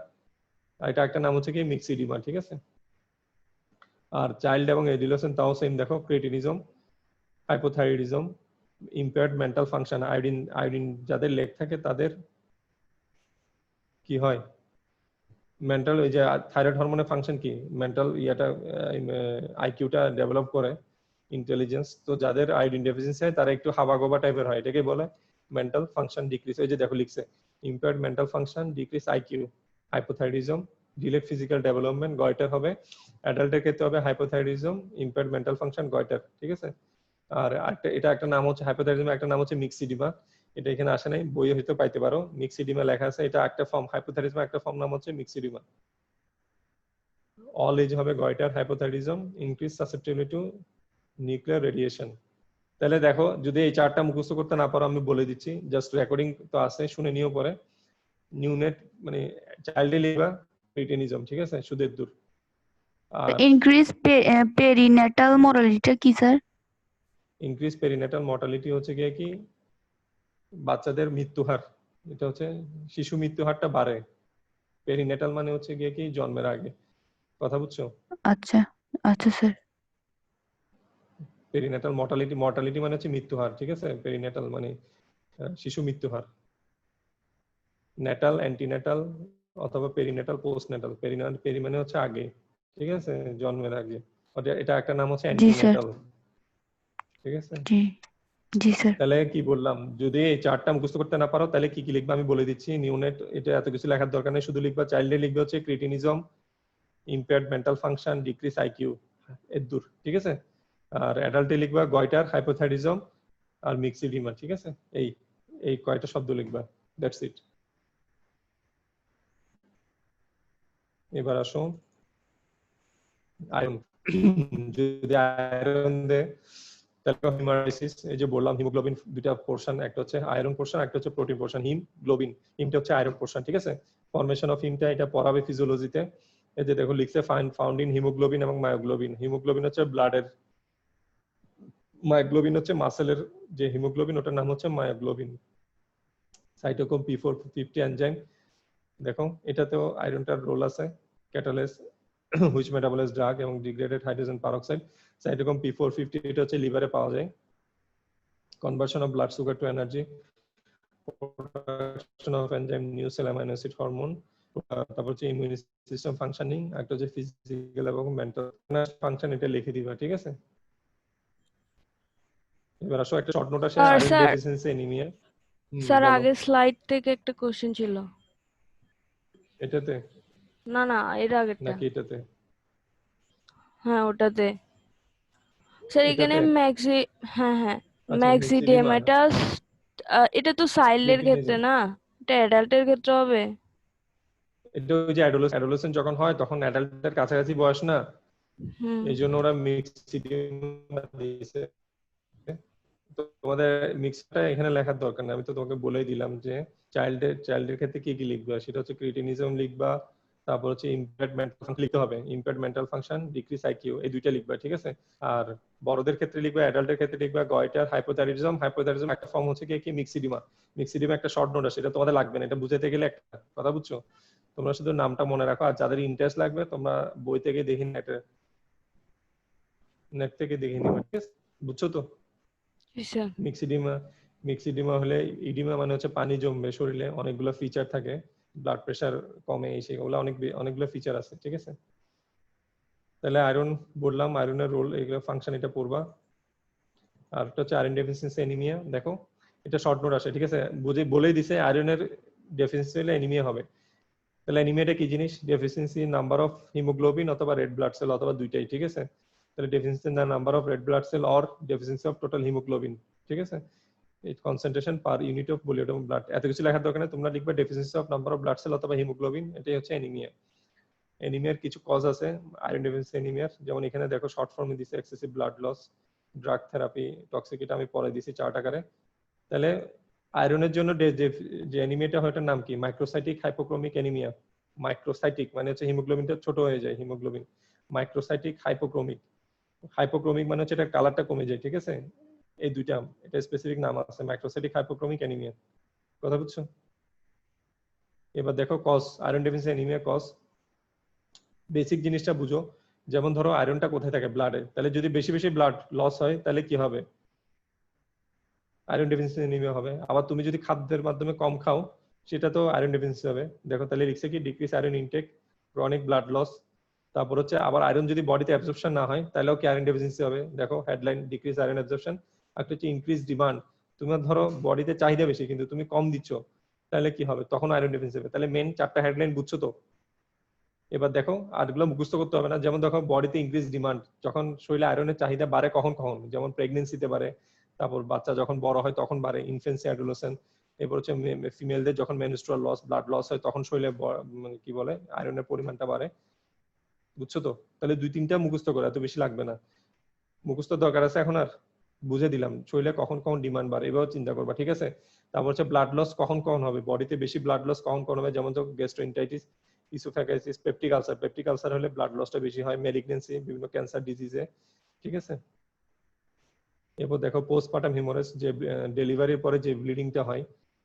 এটা একটা নাম হচ্ছে কি মিক্সিডিমা, ঠিক আছে। আর চাইল্ড এবং এডুলেসেন্ট তাও সেম দেখো, cretinism, hypothyroidism, impaired mental function, iodine যাদের লেগ থাকে তাদের কি হয়, মেন্টাল, এই যে থাইরয়েড হরমোনের ফাংশন কি, মেন্টাল ইয়াটা, আইকিউটা ডেভেলপ করে, ইন্টেলিজেন্স। তো যাদের আয়োডিন ডেফিসিয়েন্সি হয় তারা একটু হাবাগোবা টাইপের হয়, এটাকে বলে মেন্টাল ফাংশন ডিক্রিজ। এই যে দেখো লিখছে impaired mental function, decrease IQ, hypothyroidism, delayed physical development, goitre হবে। অ্যাডাল্টের ক্ষেত্রে হবে hypothyroidism, impaired mental function, goitre, ঠিক আছে। আর এটা একটা নাম হচ্ছে হাইপোথাইরয়েডিজম, একটা নাম হচ্ছে মিক্সিডিমা, এটা এখানে আসে নাই, বইয়ে হয়তো পাইতে পারো, মিক্সিডিমা লেখা আছে, এটা একটা ফর্ম, হাইপোথাইরয়েডিজম একটা ফর্ম নাম হচ্ছে মিক্সিডিমা। অল এজ হবে goitre, hypothyroidism, increase susceptibility to nuclear radiation. তাহলে দেখো যদি এই চারটা মুখস্থ করতে না পারো আমি বলে দিচ্ছি, জাস্ট রেকর্ডিং তো আছে, শুনে নিও পরে। নিউনেট মানে চাইল্ডে লিখবা ক্রিটিনিজম, ঠিক আছে, সুদের দূর। আর ইনক্রিজ পেরিনেটাল মর্টালিটি কি স্যার? ইনক্রিজ পেরিনেটাল মর্টালিটি হচ্ছে গিয়ে কি, বাচ্চাদের মৃত্যু হার, এটা হচ্ছে শিশু মৃত্যু হারটা বাড়ে। পেরিনেটাল মানে হচ্ছে গিয়ে কি জন্মের আগে, কথা বুঝছো? আচ্ছা আচ্ছা স্যার। পেরিনেটাল মর্টালিটি, মর্টালিটি মানে হচ্ছে মৃত্যু হার, ঠিক আছে, পেরিনেটাল মানে শিশু মৃত্যু হার। নেটাল, অ্যান্টিনেটাল অথবা পেরিনেটাল, পোস্টনেটাল। পেরি মানে হচ্ছে আগে, ঠিক আছে, জন্মের আগে, এটা একটা নাম হচ্ছে জি স্যার। অ্যান্টিনেটাল, ঠিক আছে। জি জি স্যার। তাহলে কি বললাম, যদি এই চারটা মুখস্থ করতে না পারো তাহলে কি কি লিখবে আমি বলে দিচ্ছি। নিউনেট, এটা এত কিছু লেখার দরকার নেই, শুধু লিখবা চাইল্ডে লিখবে হচ্ছে cretinism, impaired mental function, decrease IQ, এর দূর, ঠিক আছে। আর অ্যাডাল্টে লিখবা গয়টার, হাইপোথাইরয়েডিজম আর মিক্সিডিমা, ঠিক আছে। এই এই কয়টা শব্দ লিখবা, দ্যাটস ইট। এবার আসো আয়রন। যদি আয়রন দে তাহলে হিমোলাইসিস, এই যে বললাম হিমোগ্লোবিন দুইটা পোরশন, একটা হচ্ছে আয়রন পোরশন, একটা হচ্ছে প্রোটিন পোরশন। হিমগ্লোবিন, হিমটা হচ্ছে আয়রন পোরশন, ঠিক আছে। ফরমেশন অফ হিমটা এটা পড়াবে ফিজিওলজিতে। এই যে দেখো লিখছে ফাউন্ড ইন হিমোগ্লোবিন এবং মায়োগ্লোবিন। হিমোগ্লোবিন হচ্ছে ব্লাডের, মায়োগ্লোবিন হচ্ছে মাসেলের, যে হিমোগ্লোবিন ওটার নাম হচ্ছে মায়োগ্লোবিন। সাইটোক্রোম P450 এনজাইম, দেখো এটাতেও আয়রনটার রোল আছে, ক্যাটালাইজ হুইচ মেটাবলাইজ ড্রাগ এবং degraded hydrogen peroxide. Cytochrome P450 এটা হচ্ছে লিভারে পাওয়া যায়। Conversion of blood sugar to energy, production of enzyme, new cell amino acid hormone, তারপর হচ্ছে ইমিউন সিস্টেম ফাংশনিং, একটা হচ্ছে ফিজিক্যাল এবং মেন্টাল ফাংশন, এটা লিখে দিবা, ঠিক আছে। এবার আসো একটা শর্ট নোট আসে আর iron sir, deficiency anaemia. Sir বলো আগের স্লাইড থেকে একটা কোশ্চেন ছিল। এটাতে না না, এর আগেরটা। নাকি এটাতে? হ্যাঁ ওটাতে। স্যার এখানে এটাতে হ্যাঁ হ্যাঁ, আচ্ছা ম্যাক্সিডিয়াম, মিক্সিডিমা, এটা তো চাইল্ডের ক্ষেত্রে ক্রিটিনিজম, না, এটা অ্যাডাল্টের ক্ষেত্রে হবে। এটা ওই যে অ্যাডোলেসেন্ট যখন হয় তখন অ্যাডাল্টের কাছাকাছি বয়স না, হুম। এই জন্য ওরা মিক্সিডিমা দিয়েছে। তো তোমাদের মিক্সটা এখানে লেখার দরকার নেই, আমি তো তোমাকে বলেই দিলাম যে চাইল্ডের ক্ষেত্রে কি কি লিখবা, সেটা হচ্ছে ক্রিটিনিজম লিখবা, তারপর হচ্ছে ইম্পেয়ার্ড মেন্টাল ফাংশন লিখতে হবে, impaired mental function, decrease IQ, এই দুইটা লিখবা, ঠিক আছে। আর বড়দের ক্ষেত্রে লিখবা, অ্যাডাল্টের ক্ষেত্রে লিখবা গয়টার, হাইপোথাইরয়েডিজম। হাইপোথাইরয়েডিজম একটা ফর্ম হচ্ছে কি মিক্সিডিমা। মিক্সিডিমা একটা শর্ট নোট আছে, এটা তোমাদের লাগবে না, এটা বুঝাতে গেলে একটা কথা, বুঝছো? তোমরা শুধু নামটা মনে রাখো, আর যাদের ইন্টারেস্ট লাগবে তোমরা বই থেকে দেখে নেট থেকে দেখে নিবা, ঠিক আছে, বুঝছো তো? জি স্যার। মিক্সিডিমা, মিক্স ইডিমা হলে, ইডিমা মানে হচ্ছে পানি জমবে শরীরে, অনেকগুলো ফিচার থাকে, ব্লাড প্রেশার কমে, এই সেগুলো অনেকগুলো ফিচার আছে, ঠিক আছে। তাহলে আয়রন বললাম, আয়রনের রোল, এগুলো ফাংশন এটা পড়বা। আর একটা হচ্ছে আয়রন ডেফিসিয়েন্সি অ্যানিমিয়া, দেখো এটা শর্ট নোট আসে, ঠিক আছে, বলেই দিছে আয়রনের ডেফিসিয়েন্সি হলে অ্যানিমিয়া হবে। তাহলে অ্যানিমিয়াটা কি জিনিস? ডেফিসিয়েন্সি নাম্বার অফ হিমোগ্লোবিন অথবা রেড ব্লাড সেল অথবা দুইটাই, ঠিক আছে। তাহলে deficiency number of red blood cell or deficiency of total haemoglobin, ঠিক আছে। এই concentration per unit of volume of blood, এত কিছু লেখার দরকার নেই, তোমরা লিখবে deficiency of number of blood cell অথবা হিমোগ্লোবিন, এটাই হচ্ছে অ্যানিমিয়া। অ্যানিমিয়ার কিছু কজ আছে আয়রন ডেফিসিয়েন্সি অ্যানিমিয়ার, যেমন এখানে দেখো শর্ট ফর্মে দিছে excessive blood loss, drug therapy, টক্সিকিটা আমি পরে দিছি চার্ট আকারে। তাহলে আয়রনের জন্য যে অ্যানিমিয়াটা হয় ওটার নাম কি? Microcytic hypochromic anaemia. মাইক্রোসাইটিক মানে হচ্ছে হিমোগ্লোবিনটা ছোট হয়ে যায়, হিমোগ্লোবিন। মাইক্রোসাইটিক হাইপোক্রোমিক, হাইপোক্রোমিক মানে হচ্ছে এটা কালারটা কমে যায়, ঠিক আছে। এই দুইটা, এটা স্পেসিফিক নাম আছে, মাইক্রোসাইটিক হাইপোক্রোমিক অ্যানিমিয়া, কথা বুঝছো? এবার দেখো cause, iron deficiency anaemia cause, basic জিনিসটা বুঝো। যেমন ধরো আয়রনটা কোথায় থাকে? ব্লাডে। তাহলে যদি বেশি বেশি ব্লাড লস হয় তাহলে কি হবে? আয়রন ডেফিসিয়েন্সি অ্যানিমিয়া হবে। আবার তুমি যদি খাদ্যের মাধ্যমে কম খাও, সেটা তো আয়রন ডেফিসিয়েন্সি হবে। দেখো তাহলে লিখছে কি, decrease iron intake, chronic blood loss. তারপর হচ্ছে আবার আয়রন যদি বডিতে অ্যাবজর্পশন না হয় তাহলেও কি আয়রন ডেফিসিয়েন্সি হবে। দেখো হেডলাইন, ডিক্রিজ আয়রন অ্যাবজর্পশন। একটা হচ্ছে ইনক্রিজ ডিমান্ড, তোমার ধরো বডিতে চাহিদা বেশি কিন্তু তুমি কম দিচ্ছ, তাহলে কি হবে? তখন আয়রন ডেফিসিয়েন্সি হবে। তাহলে মেন চারটা হেডলাইন বুঝছো তো? এবার দেখো আরগুলো মুখস্থ করতে হবে না। যেমন দেখো বডিতে ইনক্রিজ ডিমান্ড, যখন শরীরে আয়রনের চাহিদা বাড়ে কখন কখন, যেমন প্রেগনেন্সিতে বাড়ে, তারপর বাচ্চা যখন বড় হয় তখন বাড়ে, ইনফেন্সি, অ্যাডোলেসেন্ট। এরপর হচ্ছে ফিমেলদের যখন মেনস্ট্রুয়াল লস, ব্লাড লস হয় তখন শরীরে মানে কি বলে আয়রনের পরিমাণটা বাড়ে, বুঝছো তো? তাহলে দুই তিনটা মুখস্থ করে, এত বেশি লাগবে না। মুখস্থ দরকার আছে এখন আর? বুঝে দিলাম শরীরে কখন কখন ডিমান্ড বাড়ে, এভাবে চিন্তা করবা, ঠিক আছে। তারপর হচ্ছে ব্লাড লস কখন কখন হবে, বডিতে বেশি ব্লাড লস কখন কখন হবে, যেমন তো gastroenteritis, oesophagitis, peptic ulcer. Peptic ulcer হলে ব্লাড লসটা বেশি হয়, ম্যালিগন্যান্সি, বিভিন্ন ক্যান্সার ডিজিজে, ঠিক আছে। এরপর দেখো পোস্টপার্টাম হিমোরেজ, যে ডেলিভারির পরে যে ব্লিডিংটা হয়,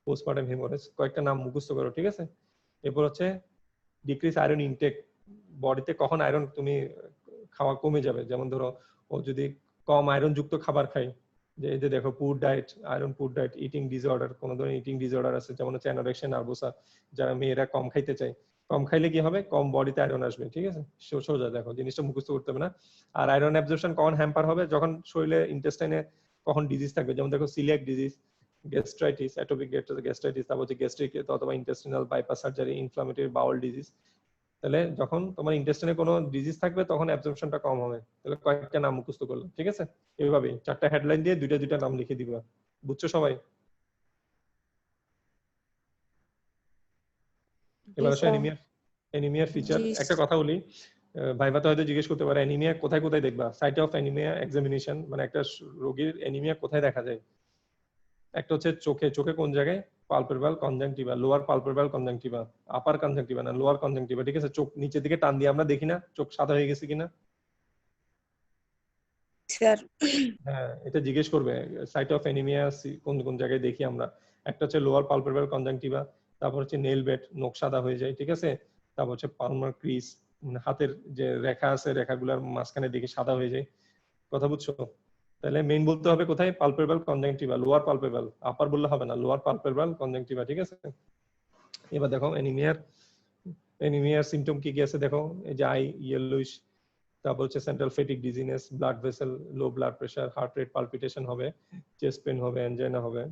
পোস্টপার্টাম হিমোরেজ, কয়েকটা নাম মুখস্থ করো, ঠিক আছে। এরপর হচ্ছে ডিক্রিজ আয়রন ইনটেক, বডিতে কখন আয়রন তুমি খাওয়া কমে যাবে, যেমন ধরো ও যদি কম আয়রন যুক্ত খাবার খায়, যে এই যে দেখো পুর ডায়েট, আয়রন পুর ডায়েট, ইটিং ডিসঅর্ডার, কোন ধরনের ইটিং ডিসঅর্ডার আছে, যেমন হচ্ছে অ্যানোরেক্সিয়া নার্ভোসা, যারা মেয়েরা কম খাইতে চায়, কম খাইলে কি হবে? কম বডিতে আয়রন আসবে, ঠিক আছে। সোজা দেখো, জিনিসটা মুখস্থ করতে হবে না। আর আয়রন অ্যাবজর্পশন কখন হ্যাম্পার হবে? যখন শরীরে ইন্টেস্টাইনে কখন ডিজিজ থাকবে, যেমন দেখো coeliac disease, gastritis, atopic gastritis, তারপর হচ্ছে গ্যাস্ট্রিক অথবা intestinal bypass surgery, inflammatory bowel disease. তাহলে যখন তোমার ইন্টেস্টাইনে কোনো ডিজিজ থাকবে তখন অ্যাবজর্পশনটা কম হবে। তাহলে কয়েকটা নাম মুখস্থ করলে, ঠিক আছে। এইভাবেই চারটা হেডলাইন দিয়ে দুইটা দুইটা নাম লিখে দিবা, বুঝছো সবাই? এবার আসো অ্যানিমিয়ার ফিচার। একটা কথা বলি, ভাইবা তো হয়তো জিজ্ঞেস করতে পারে অ্যানিমিয়া কোথায় কোথায় দেখবা। সাইট অফ অ্যানিমিয়া এক্সামিনেশন, মানে একটা রোগীর অ্যানিমিয়া কোথায় দেখা যায়। একটা হচ্ছে চোখে, চোখে কোন জায়গায়? Palpebral conjunctiva, lower palpebral conjunctiva, upper conjunctiva না, লোয়ার কনজাংটিভা, ঠিক আছে। চোখ নিচের দিকে টান দিয়ে আমরা দেখি না চোখ সাদা হয়ে গেছে কিনা। স্যার হ্যাঁ, এটা জিজ্ঞেস করবে সাইট অফ অ্যানিমিয়া কোন কোন জায়গায় দেখি আমরা। একটা হচ্ছে লোয়ার পালপেব্রাল কনজাংটিভা, তারপর হচ্ছে নেল বেড, নখ সাদা হয়ে যায়, ঠিক আছে। তারপর হচ্ছে পালমার ক্রিজ, হাতের যে রেখা আছে রেখাগুলোর মাঝখানে দেখে সাদা হয়ে যায়, কথা বুঝছো? তাহলে মেইন বলতে হবে কোথায়? পালপেব্রাল কনজাংটিভা, লোয়ার পালপেব্রাল, আপার বললে হবে না, লোয়ার পালপেব্রাল কনজাংটিভা, ঠিক আছে। এবার দেখো অ্যানিমিয়ার সিম্পটম কি কি আছে দেখো, এই যে আই ইয়েলোইশ, তারপর হচ্ছে central fatigue dizziness, blood vessel, low blood pressure, heart rate palpitation হবে, চেস্ট পেন হবে, অ্যানজাইনা হবে।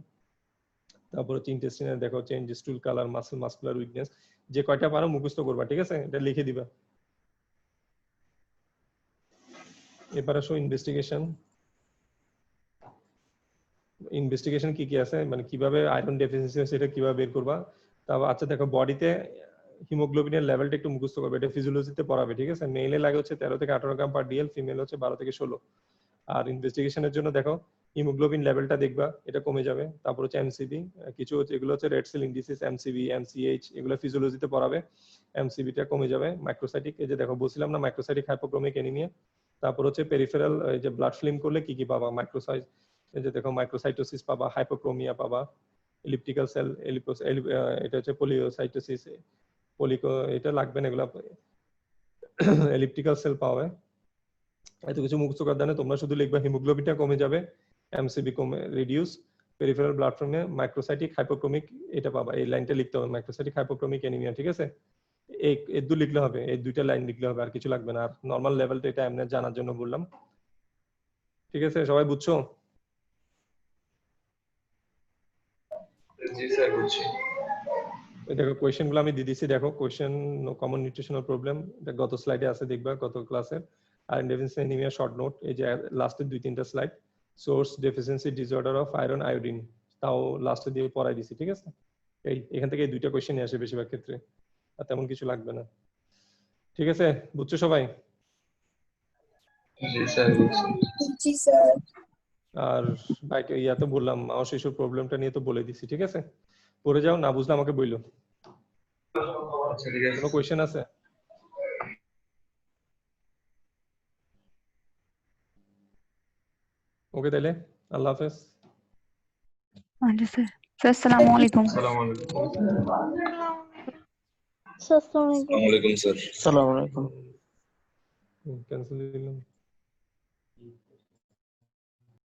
তারপর হচ্ছে ইন্টেস্টিনের দেখো change, stool colour, muscular weakness. যে কয়টা পারো মুখস্থ করবা, ঠিক আছে, এটা লিখে দিবা। এবার আসো ইনভেস্টিগেশন। ইনভেস্টিগেশন কি কি আছে, মানে কিভাবে আয়রন ডেফিসিয়েন্সি আছে এটা কিভাবে বের করবা। তারপর আচ্ছা দেখো বডিতে হিমোগ্লোবিনের লেভেলটা একটু মুখস্থ করবে, এটা ফিজিওলজিতে পড়াবে, ঠিক আছে। মেলে লাগে হচ্ছে 13 থেকে 18 গ্রাম পার ডিএল, ফিমেল হচ্ছে 12 থেকে 16। আর ইনভেস্টিগেশনের জন্য দেখো হিমোগ্লোবিন লেভেলটা দেখবা, এটা কমে যাবে। তারপর হচ্ছে এমসিবি, কিছু হচ্ছে এগুলো হচ্ছে red cell indices, MCB, MCh, এগুলো ফিজিওলজিতে পড়াবে, এমসিবিটা কমে যাবে। মাইক্রোসাইটিক, এই যে দেখো বলছিলাম না মাইক্রোসাইটিক হাইপোক্রোমিক অ্যানিমিয়া। তারপর হচ্ছে পেরিফেরাল, এই যে ব্লাড ফিল্ম করলে কি কি পাবা, মাইক্রোসাইট, এই যে দেখো মাইক্রোসাইটোসিস পাবা, হাইপোক্রোমিয়া পাবা, এলিপ্টিক্যাল সেল, এটা হচ্ছে পলিওসাইটোসিস, এটা লাগবে না, এগুলা এলিপ্টিক্যাল সেল পাওয়া। এত কিছু মুখস্থ করার দানে তোমরা শুধু লিখবা হিমোগ্লোবিনটা কমে যাবে, এমসিবি কমে রিডিউস, পেরিফেরাল ব্লাড ফ্লুমে মাইক্রোসাইটিক হাইপোক্রোমিক এটা পাবা, এই লাইনটা লিখতে হবে, মাইক্রোসাইটিক হাইপোক্রোমিক অ্যানিমিয়া, ঠিক আছে? এই দু লিখলে হবে, এই দুইটা লাইন লিখলে হবে, আর কিছু লাগবে না। আর নরমাল লেভেলটা এটা এমনি জানার জন্য বললাম, ঠিক আছে? সবাই বুঝছো? জি স্যার বুঝছি। দেখো কোয়েশ্চেন গুলো আমি দিয়ে দিচ্ছি, দেখো কোয়েশ্চেন কমন নিউট্রিশনাল প্রবলেম, এটা গত স্লাইডে আছে, দেখবা গত ক্লাসে। Iron deficiency anaemia short note, এই যে লাস্টের 2-3টা slide. Source deficiency disorder of iron iodine, তাও লাস্টে দিয়ে পড়াই দিছি, ঠিক আছে? এখান থেকে এই দুইটা কোয়েশ্চেন আসে বেশিরভাগ ক্ষেত্রে, আর তেমন কিছু লাগবে না, ঠিক আছে? বুঝছো সবাই? জি স্যার বুঝছি। জি স্যার। আর বাইকে ইয়াতে বললাম, আমার শিশুর প্রবলেমটা নিয়ে তো বলে দিছি, ঠিক আছে? পড়ে যাও, না বুঝলে আমাকে বইলো। আচ্ছা ঠিক আছে। কোনো কোয়েশ্চেন আছে? ওকে, তাহলে আল্লাহ হাফেজ। আচ্ছা স্যার। স্যার আসসালামু আলাইকুম। আসসালামু আলাইকুম। আসসালামু আলাইকুম। আসসালামু আলাইকুম স্যার। আসসালামু আলাইকুম। ক্যান্সেল দিলাম।